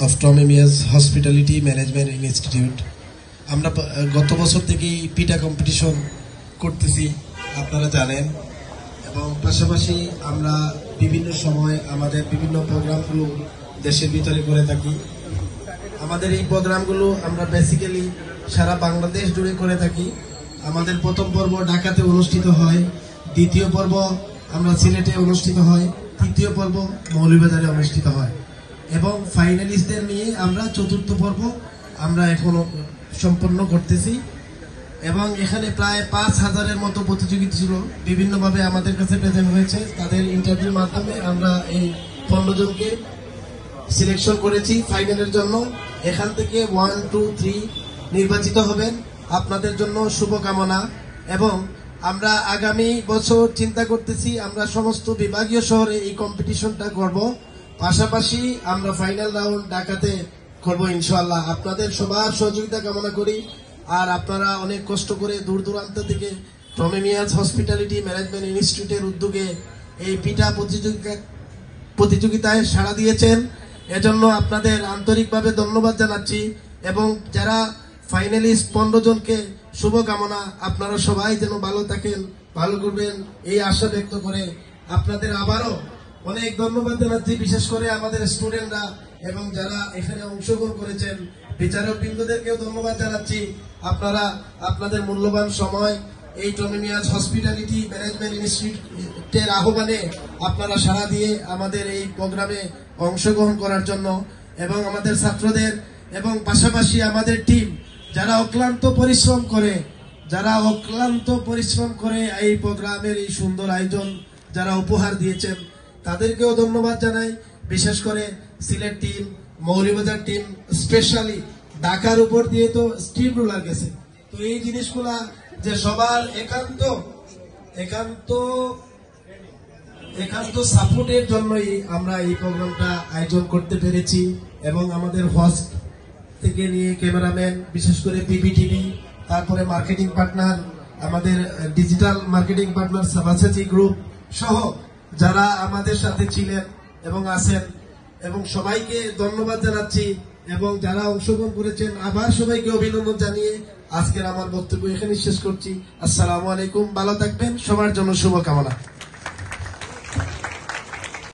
Of টমিমিয়াস hospitality management institute. আমরা গত বছর থেকেই পিটা কম্পিটিশন করতেছি, আপনারা জানেন, এবং পাশাপাশি আমরা বিভিন্ন সময় আমাদের বিভিন্ন প্রোগ্রামগুলো দেশের ভিতরে করে থাকি। আমাদের এই প্রোগ্রামগুলো আমরা বেসিক্যালি সারা বাংলাদেশ জুড়ে করে থাকি। আমাদের প্রথম পর্ব ঢাকাতে অনুষ্ঠিত হয়, দ্বিতীয় পর্ব আমরা সিলেটে অনুষ্ঠিত হয়, তৃতীয় পর্ব মৌলভীবাজারে অনুষ্ঠিত হয় এবং ফাইনালিস্টদের নিয়ে আমরা চতুর্থ পর্ব আমরা এখনো সম্পন্ন করতেছি। এবং এখানে প্রায় 5,000-এর মতো প্রতিযোগী ছিল, বিভিন্নভাবে আমাদের কাছে প্রেজেন্ট হয়েছে। তাদের ইন্টারভিউর মাধ্যমে আমরা এই 15 জনকে সিলেকশন করেছি ফাইনালের জন্য। এখান থেকে 1, 2, 3 নির্বাচিত হবেন। আপনাদের জন্য শুভকামনা। এবং আমরা আগামী বছর চিন্তা করতেছি আমরা সমস্ত বিভাগীয় শহরে এই কম্পিটিশনটা করব, পাশাপাশি আমরা ফাইনাল রাউন্ড ঢাকাতে করব ইনশাআল্লাহ। আপনাদের সবার সহযোগিতা কামনা করি। আর আপনারা অনেক কষ্ট করে দূর দূরান্ত থেকে টমিমিয়াস হসপিটালিটি ম্যানেজমেন্ট ইনস্টিটিউটের উদ্যোগে এই পিটা প্রতিযোগিতায় সাড়া দিয়েছেন, এজন্য আপনাদের আন্তরিকভাবে ধন্যবাদ জানাচ্ছি। এবং যারা ফাইনালিস্ট 15 জনকে শুভকামনা। আপনারা সবাই যেন ভালো থাকেন, ভালো করবেন এই আশা ব্যক্ত করে আপনাদের আবারও অনেক ধন্যবাদ জানাচ্ছি। বিশেষ করে আমাদের স্টুডেন্টরা এবং যারা এখানে অংশগ্রহণ করেছেন বিচারক বৃন্দদেরকেও ধন্যবাদ জানাচ্ছি। আপনারা আপনাদের মূল্যবান সময় এই টমিমিয়াস হসপিটালিটি ম্যানেজমেন্ট ইনস্টিটিউটের আহ্বানে আপনারা সাড়া দিয়ে আমাদের এই প্রোগ্রামে অংশগ্রহণ করার জন্য, এবং আমাদের ছাত্রদের এবং পাশাপাশি আমাদের টিম যারা অক্লান্ত পরিশ্রম করে এই প্রোগ্রামের এই সুন্দর আয়োজন যারা উপহার দিয়েছেন তাদেরকেও ধন্যবাদ জানাই। বিশেষ করে Sylhet team, Moulvibazar team, specially ঢাকার উপর দিয়ে তো স্টিম রুলার গেছে। তো এই জিনিসগুলা যে সবার একান্ত সাপোর্টের জন্যই আমরা এই প্রোগ্রামটা আয়োজন করতে পেরেছি। এবং আমাদের হোস্ট থেকে নিয়ে ক্যামেরাম্যান, বিশেষ করে পিবিটিভি, তারপরে মার্কেটিং পার্টনার, আমাদের ডিজিটাল মার্কেটিং পার্টনার সাবাসাচি গ্রুপ সহ যারা আমাদের সাথে ছিলেন এবং আছেন, এবং সবাইকে ধন্যবাদ জানাচ্ছি। এবং যারা অংশগ্রহণ করেছেন আবার সবাইকে অভিনন্দন জানিয়ে আজকের আমার বক্তব্য এখানে শেষ করছি। আসসালামু আলাইকুম, ভালো থাকবেন, সবার জন্য শুভকামনা।